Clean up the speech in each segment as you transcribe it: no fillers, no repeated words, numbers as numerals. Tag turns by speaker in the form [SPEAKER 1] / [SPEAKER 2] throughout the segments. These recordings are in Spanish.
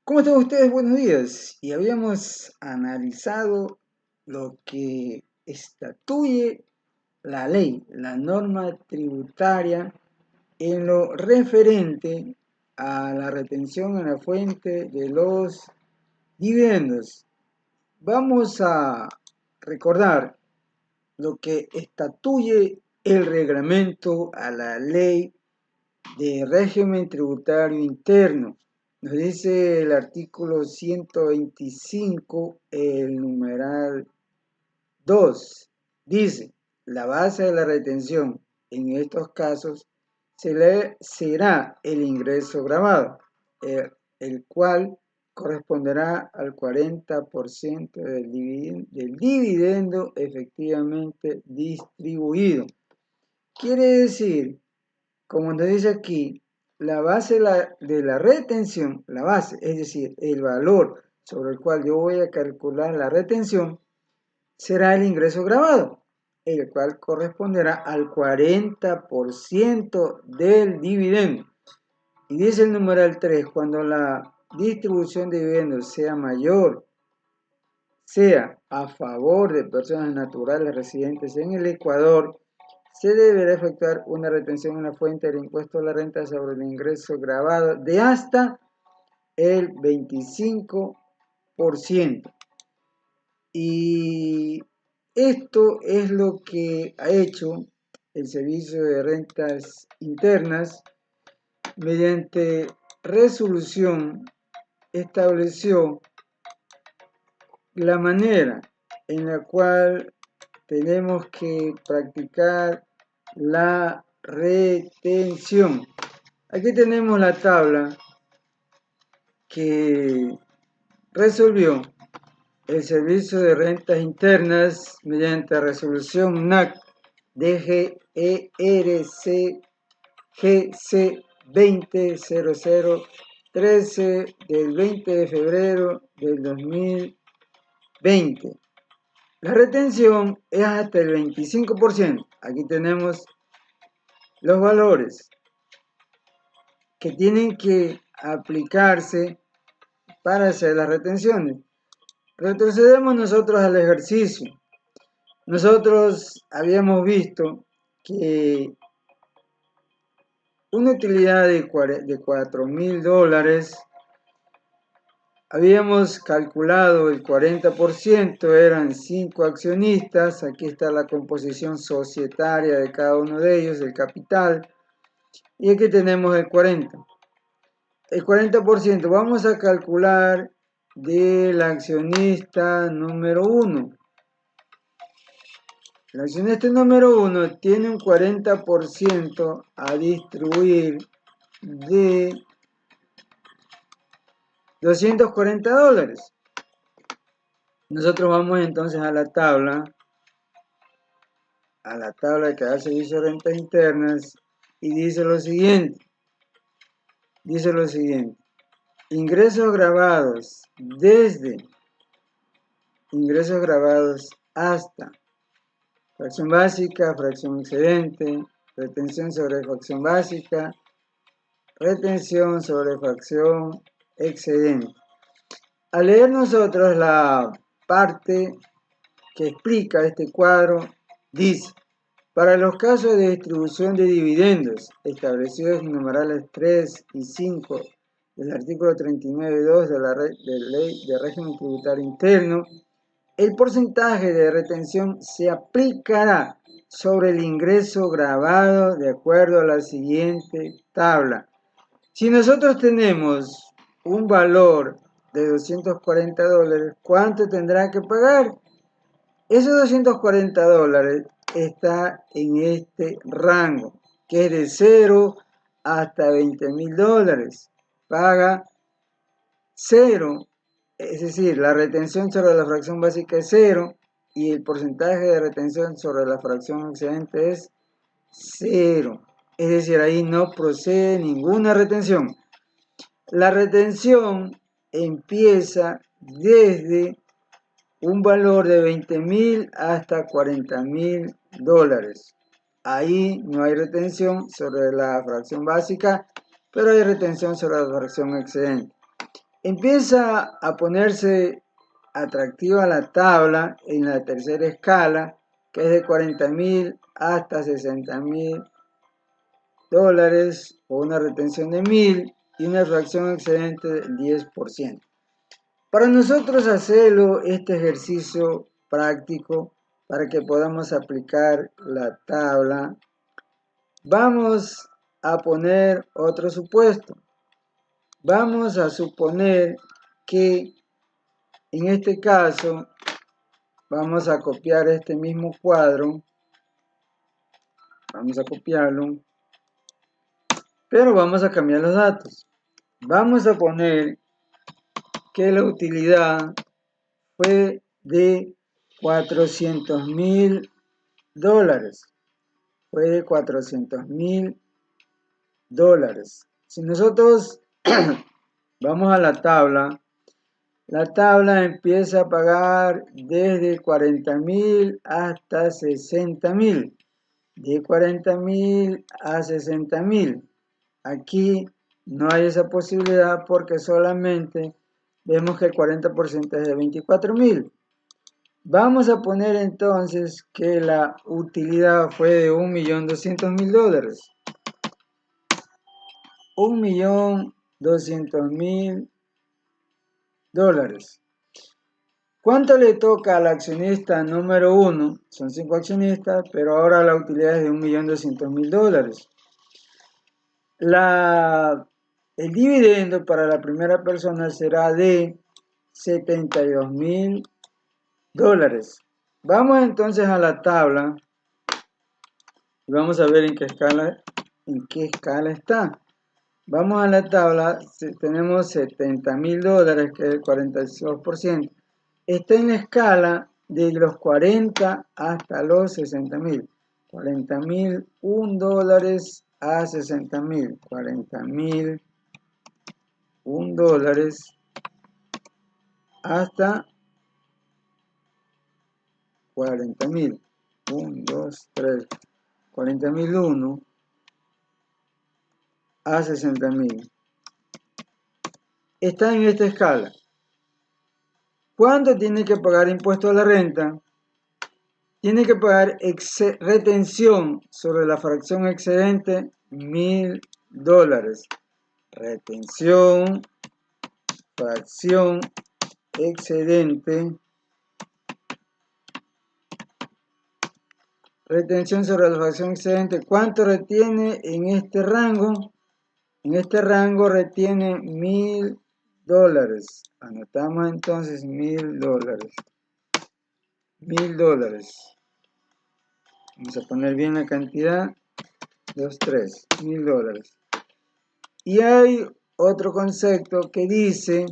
[SPEAKER 1] ¿Cómo están ustedes? Buenos días. Y habíamos analizado lo que estatuye la ley, la norma tributaria en lo referente a la retención en la fuente de los dividendos. Vamos a recordar lo que estatuye el reglamento a la ley de régimen tributario interno. Nos dice el artículo 125, el numeral 2. Dice, la base de la retención en estos casos será el ingreso grabado, el cual corresponderá al 40% del dividendo efectivamente distribuido. Quiere decir, como nos dice aquí, la base de la retención, la base, es decir, el valor sobre el cual yo voy a calcular la retención, será el ingreso grabado, el cual corresponderá al 40% del dividendo. Y dice el numeral 3, cuando la distribución de dividendos sea a favor de personas naturales residentes en el Ecuador, se deberá efectuar una retención en la fuente del impuesto a la renta sobre el ingreso grabado de hasta el 25%. Y esto es lo que ha hecho el Servicio de Rentas Internas. Mediante resolución estableció la manera en la cual tenemos que practicar la retención. Aquí tenemos la tabla que resolvió el Servicio de Rentas Internas mediante resolución NAC DGERC GC 200013 del 20 de febrero del 2020. La retención es hasta el 25%. Aquí tenemos los valores que tienen que aplicarse para hacer las retenciones. Retrocedemos nosotros al ejercicio. Nosotros habíamos visto que una utilidad de $4.000, habíamos calculado el 40%, eran 5 accionistas, aquí está la composición societaria de cada uno de ellos, el capital, y aquí tenemos el 40%. El 40% vamos a calcular del accionista número 1. El accionista número 1 tiene un 40% a distribuir de $240. Nosotros vamos entonces a la tabla que da servicio de rentas internas y dice lo siguiente. Ingresos grabados hasta fracción básica, fracción excedente, retención sobre fracción básica, retención sobre fracción excedente. Al leer nosotros la parte que explica este cuadro, dice, para los casos de distribución de dividendos establecidos en numerales 3 y 5 del artículo 39.2 de la Ley de Régimen Tributario Interno, el porcentaje de retención se aplicará sobre el ingreso grabado de acuerdo a la siguiente tabla. Si nosotros tenemos un valor de $240, ¿cuánto tendrá que pagar? Esos $240 está en este rango, que es de 0 hasta $20.000. Paga 0, es decir, la retención sobre la fracción básica es 0 y el porcentaje de retención sobre la fracción excedente es 0. Es decir, ahí no procede ninguna retención. La retención empieza desde un valor de $20.000 hasta $40.000. Ahí no hay retención sobre la fracción básica, pero hay retención sobre la fracción excedente. Empieza a ponerse atractiva la tabla en la tercera escala, que es de 40.000 hasta 60.000 dólares, o una retención de 1.000 y una fracción excedente del 10%. Para nosotros hacerlo este ejercicio práctico para que podamos aplicar la tabla, vamos a poner otro supuesto. Vamos a suponer que en este caso vamos a copiar este mismo cuadro, vamos a copiarlo, pero vamos a cambiar los datos. Vamos a poner que la utilidad fue de 400.000 dólares. Fue de 400.000 dólares. Si nosotros vamos a la tabla empieza a pagar desde 40.000 hasta 60.000. De 40.000 a 60.000. Aquí no hay esa posibilidad porque solamente vemos que el 40% es de 24.000. Vamos a poner entonces que la utilidad fue de 1.200.000 dólares. 1.200.000 dólares. ¿Cuánto le toca al accionista número 1? Son 5 accionistas, pero ahora la utilidad es de 1.200.000 dólares. El dividendo para la primera persona será de 72.000 dólares. Vamos entonces a la tabla y vamos a ver en qué escala está. Vamos a la tabla, tenemos 70.000 dólares, que es el 42%. Está en la escala de los 40 hasta los 60.000. 40.000, $1 a 60.000. 40.000, $1 hasta 40.000. 1, 2, 3. 40.001 a 60.000. Está en esta escala. ¿Cuánto tiene que pagar impuesto a la renta? Tiene que pagar retención sobre la fracción excedente, $1.000. Retención, fracción excedente. Retención sobre la fracción excedente. ¿Cuánto retiene en este rango? En este rango retiene $1.000. Anotamos entonces $1.000. $1.000. Vamos a poner bien la cantidad. 2, 3. $1.000. Y hay otro concepto que dice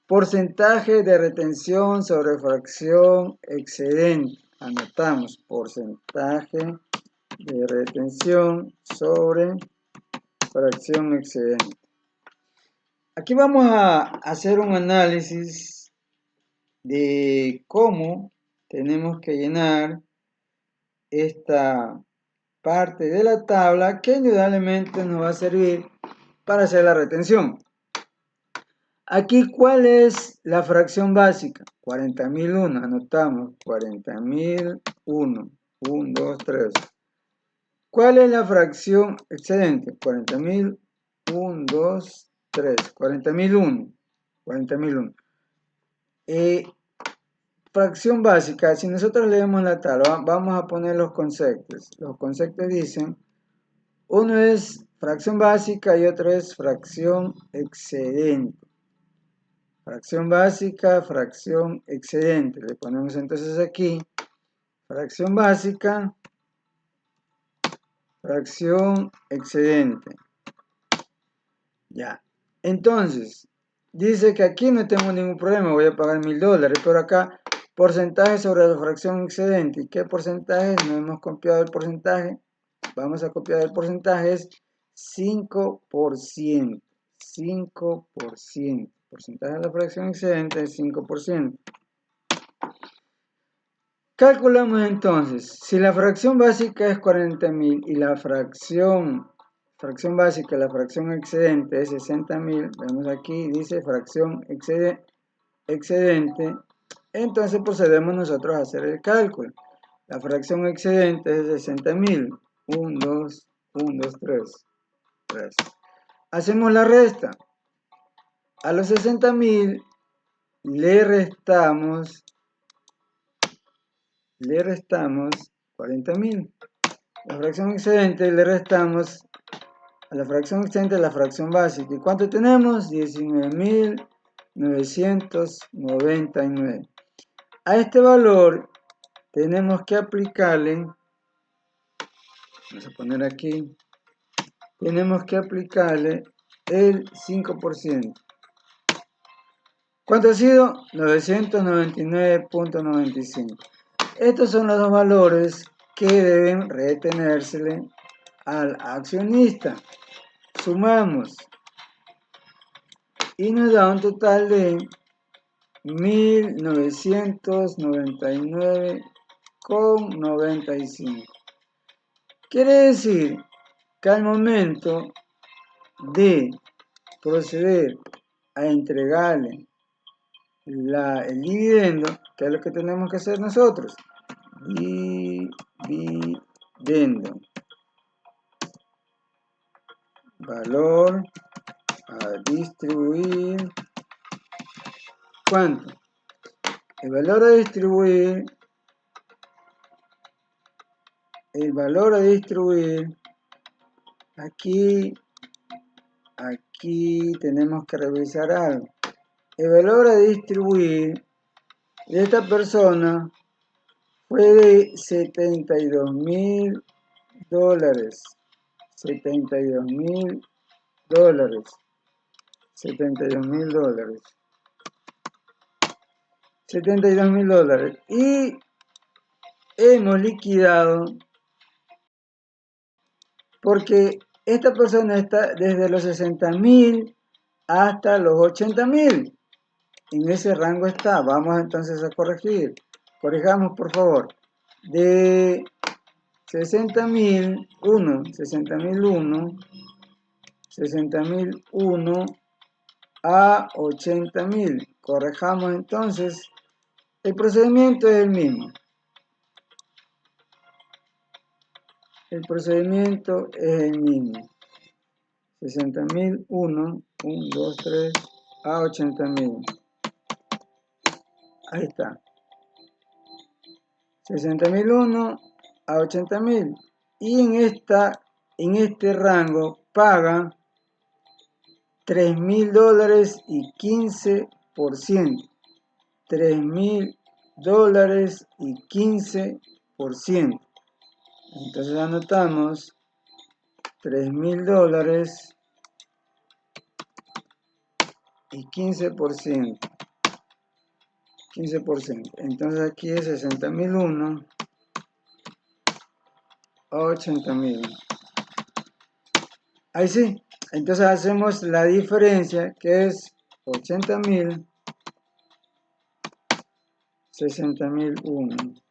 [SPEAKER 1] porcentaje de retención sobre fracción excedente. Anotamos porcentaje de retención sobre fracción excedente. Aquí vamos a hacer un análisis de cómo tenemos que llenar esta parte de la tabla que indudablemente nos va a servir para hacer la retención. Aquí, ¿cuál es la fracción básica? 40.001, anotamos 40.001, 1, 2, 3. ¿Cuál es la fracción excedente? 40.000, 1, 2, 3, 40.001, 40.001. Fracción básica, si nosotros leemos la tabla, vamos a poner los conceptos. Los conceptos dicen, uno es fracción básica y otro es fracción excedente. Fracción básica, fracción excedente. Le ponemos entonces aquí, fracción básica, fracción excedente. Ya. Entonces, dice que aquí no tengo ningún problema, voy a pagar $1.000, pero acá porcentaje sobre la fracción excedente. ¿Y qué porcentaje? No hemos copiado el porcentaje. Vamos a copiar el porcentaje, es 5%. 5%. Porcentaje de la fracción excedente es 5%. Calculamos entonces, si la fracción básica es 40.000 y la fracción fracción básica, la fracción excedente es 60.000, vemos aquí, dice fracción excedente, entonces procedemos nosotros a hacer el cálculo. La fracción excedente es 60.000, 1, 2, 1, 2, 3. Hacemos la resta. A los 60.000 le restamos 40.000. La fracción excedente le restamos a la fracción excedente la fracción básica. ¿Y cuánto tenemos? 19.999. A este valor tenemos que aplicarle, vamos a poner aquí, tenemos que aplicarle el 5%. ¿Cuánto ha sido? 999.95. Estos son los dos valores que deben retenérsele al accionista. Sumamos y nos da un total de 1999,95. Quiere decir que al momento de proceder a entregarle el dividendo, ¿qué es lo que tenemos que hacer nosotros? Dividendo. Valor a distribuir. ¿Cuánto? El valor a distribuir. Aquí tenemos que revisar algo. El valor a distribuir de esta persona fue de $72.000. $72.000. $72.000. Y hemos liquidado porque esta persona está desde los 60.000 hasta los 80.000. En ese rango está. Vamos entonces a corregir. Corrijamos, por favor. De 60.001 a 80.000. Corrijamos entonces. El procedimiento es el mismo. El procedimiento es el mismo. 60.001, 1, 2, 3, a 80.000. Ahí está. 60.001 a 80.000. Y en este rango paga $3.000 y 15%. $3.000 y 15%. Entonces anotamos $3.000 y 15%. 15%. Entonces aquí es 60.001 a 80.000. Ahí sí. Entonces hacemos la diferencia que es 80.000, 60.001.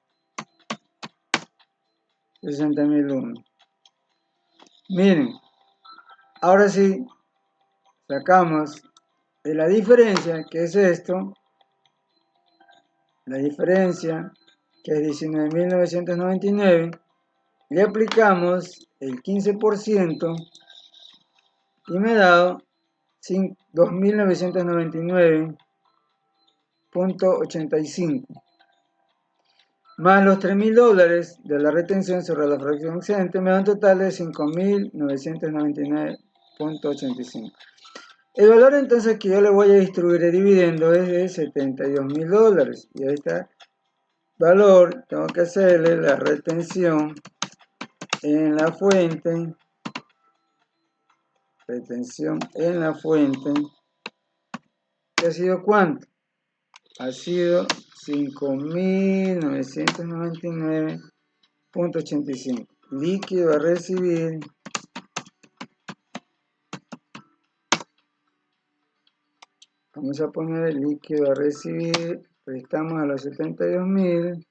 [SPEAKER 1] 60.001. Miren, ahora sí sacamos de la diferencia, que es esto, la diferencia que es 19.999, le aplicamos el 15% y me ha dado 2.999.85. Más los $3.000 de la retención sobre la fracción excedente me da un total de 5.999.85. El valor entonces que yo le voy a distribuir el dividendo es de $72.000. Y a este valor tengo que hacerle la retención en la fuente. Retención en la fuente. ¿Qué ha sido cuánto? Ha sido 5.999.85. Líquido a recibir. Vamos a poner el líquido a recibir. Prestamos a los 72.000.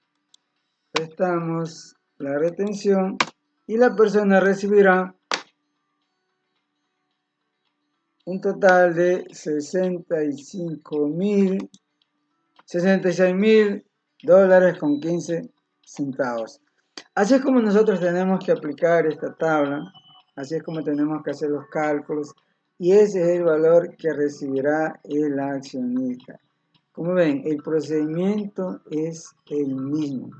[SPEAKER 1] Prestamos la retención. Y la persona recibirá un total de 66.000 dólares con 15 centavos. Así es como nosotros tenemos que aplicar esta tabla, así es como tenemos que hacer los cálculos, y ese es el valor que recibirá el accionista. Como ven, el procedimiento es el mismo.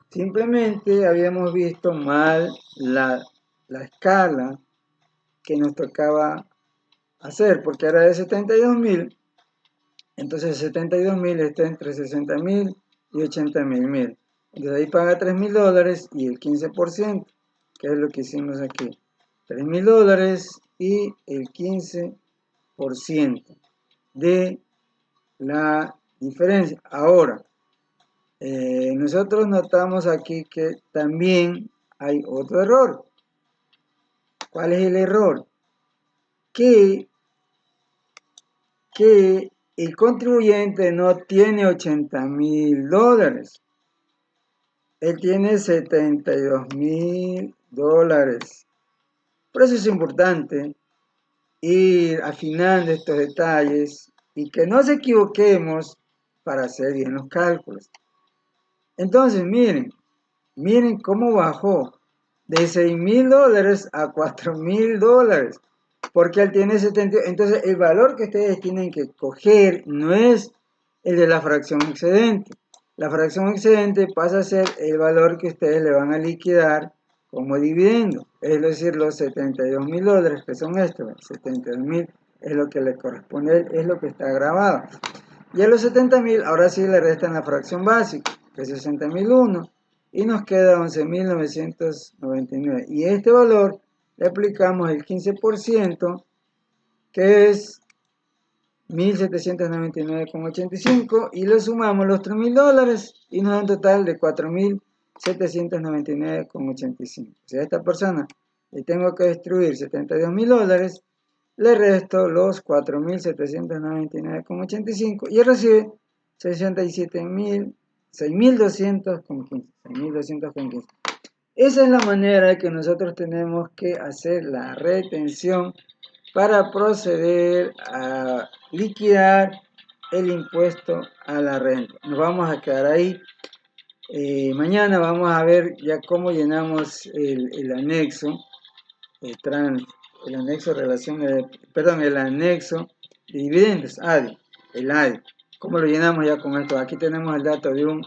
[SPEAKER 1] Simplemente habíamos visto mal la escala que nos tocaba hacer, porque era de 72.000, entonces 72.000 está entre 60.000 y 80.000. Entonces ahí paga 3.000 dólares y el 15%, que es lo que hicimos aquí. 3.000 dólares y el 15% de la diferencia. Ahora, nosotros notamos aquí que también hay otro error. ¿Cuál es el error? Que el contribuyente no tiene 80.000 dólares. Él tiene 72.000 dólares. Por eso es importante ir afinando estos detalles y que no nos equivoquemos para hacer bien los cálculos. Entonces, miren cómo bajó de 6.000 dólares a 4.000 dólares. Porque él tiene 70. Entonces, el valor que ustedes tienen que coger no es el de la fracción excedente. La fracción excedente pasa a ser el valor que ustedes le van a liquidar como dividendo. Es decir, los 72.000 dólares, que son estos, 72.000 es lo que le corresponde, es lo que está grabado. Y a los 70.000, ahora sí le restan la fracción básica, que es 60.001, y nos queda 11.999. Y a este valor le aplicamos el 15%, que es 1.799,85, y le sumamos los 3.000 dólares y nos da un total de 4.799,85. Si a esta persona le tengo que destruir 72.000 dólares, le resto los 4.799,85 y recibe 6.200,15. Esa es la manera que nosotros tenemos que hacer la retención para proceder a liquidar el impuesto a la renta. Nos vamos a quedar ahí. Mañana vamos a ver ya cómo llenamos el anexo, el anexo el anexo de dividendos, ADI, el ADI. ¿Cómo lo llenamos ya con esto? Aquí tenemos el dato de un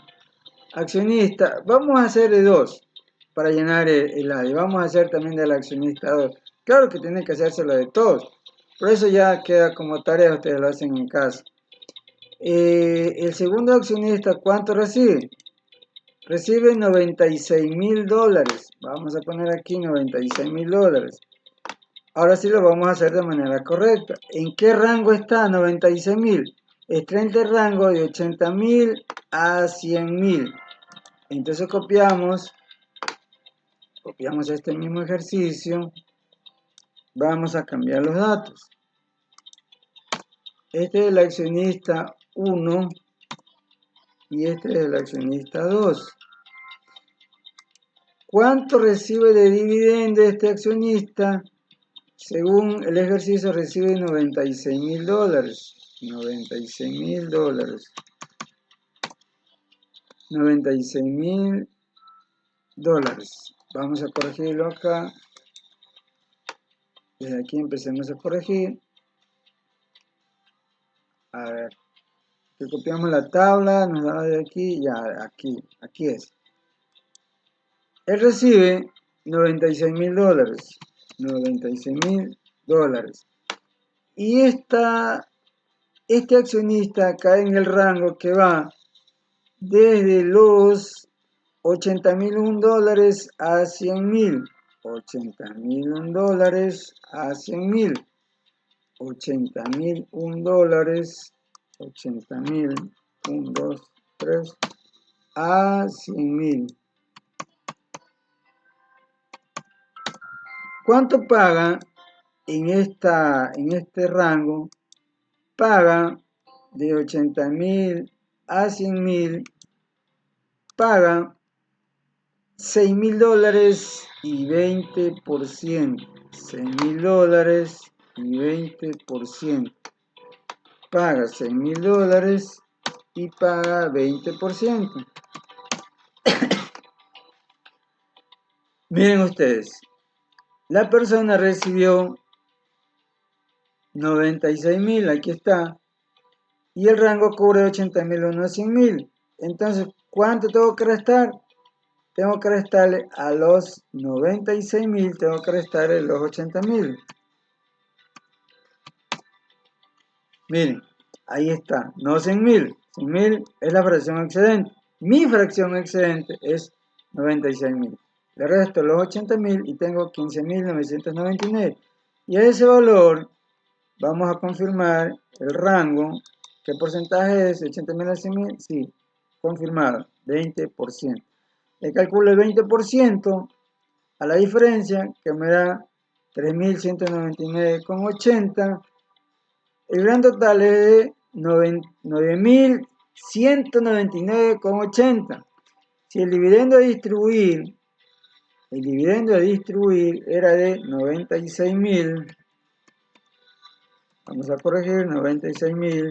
[SPEAKER 1] accionista. Vamos a hacer de dos para llenar el ADI. Vamos a hacer también del accionista 2. Claro que tiene que hacérselo de todos. Por eso ya queda como tarea, ustedes lo hacen en casa. El segundo accionista, ¿cuánto recibe? Recibe 96.000 dólares. Vamos a poner aquí 96.000 dólares. Ahora sí lo vamos a hacer de manera correcta. ¿En qué rango está 96.000? Está entre el rango de 80.000 a 100.000. Entonces copiamos este mismo ejercicio. Vamos a cambiar los datos. Este es el accionista 1 y este es el accionista 2. ¿Cuánto recibe de dividendo este accionista? Según el ejercicio recibe 96.000 dólares. 96.000 dólares. 96.000 dólares. Vamos a corregirlo acá. Desde aquí empecemos a corregir. A ver. Que copiamos la tabla, nos da de aquí, ya, aquí es. Él recibe 96.000 dólares. 96.000 dólares. Y este accionista cae en el rango que va desde los 80.001 dólares a 100.000. 80.001 dólares a 100.000. 80.001 dólares. 80.000. 1, 2, 3. A 100.000. ¿Cuánto paga en este rango? Paga de 80.000 a 100.000. Paga 6.000 dólares y 20%. 6.000 dólares y 20%. Paga $6.000 y paga 20%. Miren ustedes, la persona recibió 96.000, aquí está, y el rango cubre 80.000 o 100.000. Entonces, ¿cuánto tengo que restar? Tengo que restarle a los 96.000, tengo que restarle los 80.000. Miren, ahí está, no 100.000. 100.000 es la fracción excedente. Mi fracción excedente es 96.000. Le resto los 80.000 y tengo 15.999. Y a ese valor vamos a confirmar el rango. ¿Qué porcentaje es? 80.000 a 100.000. Sí, confirmado, 20%. Le calculo el 20% a la diferencia, que me da 3.199,80. El gran total es de 9.199,80. Si el dividendo a distribuir era de 96.000, vamos a corregir, 96.000,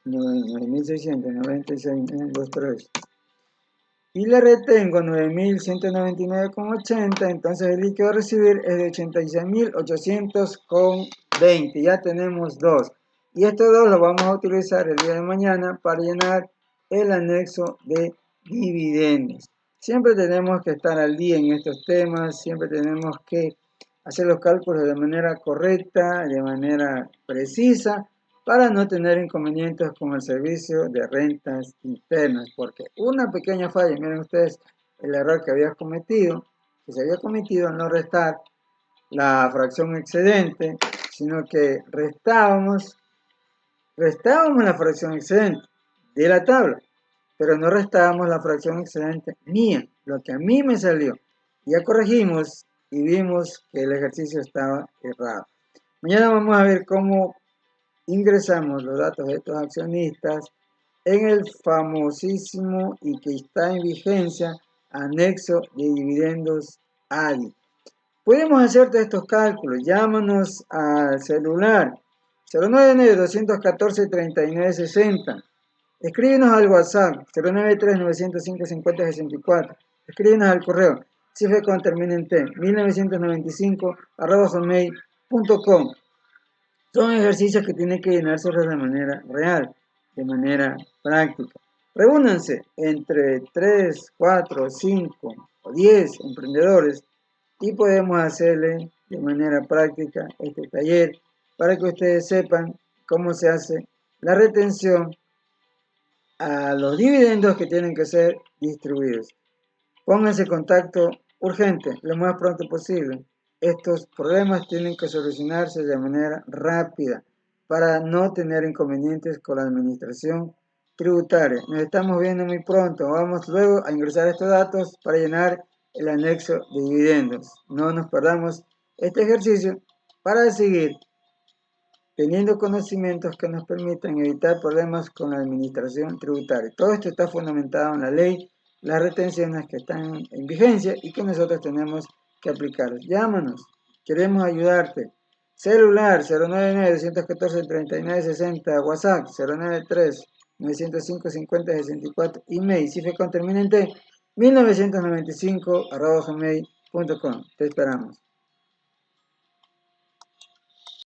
[SPEAKER 1] 9.696, 2, 3. Y le retengo 9.199,80, entonces el líquido a recibir es de 86.800,20. Ya tenemos dos. Y estos dos los vamos a utilizar el día de mañana para llenar el anexo de dividendos. Siempre tenemos que estar al día en estos temas, siempre tenemos que hacer los cálculos de manera correcta, de manera precisa, para no tener inconvenientes con el servicio de rentas internas, porque una pequeña falla, miren ustedes el error que se había cometido al no restar la fracción excedente, sino que restábamos la fracción excedente de la tabla, pero no restábamos la fracción excedente mía, lo que a mí me salió. Ya corregimos y vimos que el ejercicio estaba errado. Mañana vamos a ver cómo ingresamos los datos de estos accionistas en el famosísimo y que está en vigencia anexo de dividendos ADI. Podemos hacerte estos cálculos, llámanos al celular 099-214-3960. Escríbenos al WhatsApp 093-905-5064. Escríbenos al correo cifecon termina en T 1995@hotmail.com. Son ejercicios que tienen que llenarse de manera real, de manera práctica. Reúnanse entre 3, 4, 5 o 10 emprendedores y podemos hacerle de manera práctica este taller para que ustedes sepan cómo se hace la retención a los dividendos que tienen que ser distribuidos. Pónganse en contacto urgente, lo más pronto posible. Estos problemas tienen que solucionarse de manera rápida para no tener inconvenientes con la administración tributaria. Nos estamos viendo muy pronto. Vamos luego a ingresar estos datos para llenar el anexo de dividendos. No nos perdamos este ejercicio para seguir teniendo conocimientos que nos permitan evitar problemas con la administración tributaria. Todo esto está fundamentado en la ley, las retenciones que están en vigencia y que nosotros tenemos que aplicar. Llámanos, queremos ayudarte. Celular 099-214-3960, WhatsApp 093-905-5064, email cifecon termina en T 1995@hotmail.com. Te esperamos.